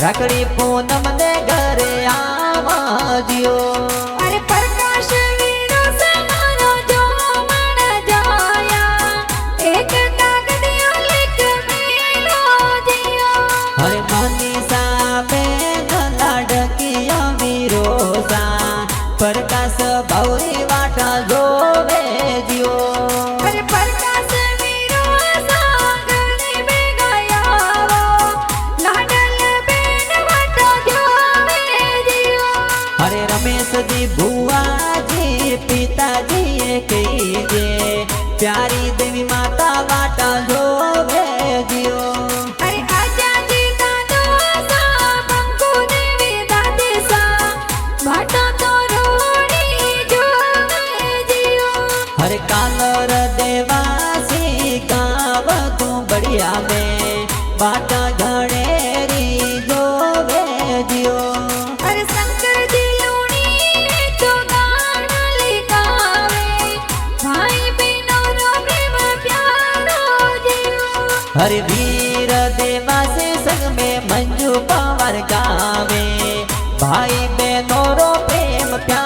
રાખડી પૂનમ ને ઘરે આવજો અરે પ્રકાશ વીરો સમારો જો મણ જાયા એક કાગડિયો લીક મેલો દિયો અરે મનીષા બેન લાડકિયા વિરોસા પ્રકાશ ભૌરી વાટા જોવે દિયો અરે પ્રકાશ વીરો સાગણી બે ગયાવો લાડલ બેન વાટો જોવે દિયો અરે રમેશજી ભુવાજી પિતાજીએ કહીજે પ્યારી દેવી માતા વાટા જોવે દિયો અરે આજાજી દાદો સા બંકુ દેવી દાદી સા વાટો તો રોડી જોવે દિયો हरे कालर देवासी गाव तू बढ़िया में बाटा घड़ेरी जोवे दियो अरे शंकर जी लूणी तो गाना लिखावे भाई बहनों रो प्रेम प्यारो दियो हरे वीर देवासी संग में मंजू पवार गावे भाई बहनों रो प्रेम प्यार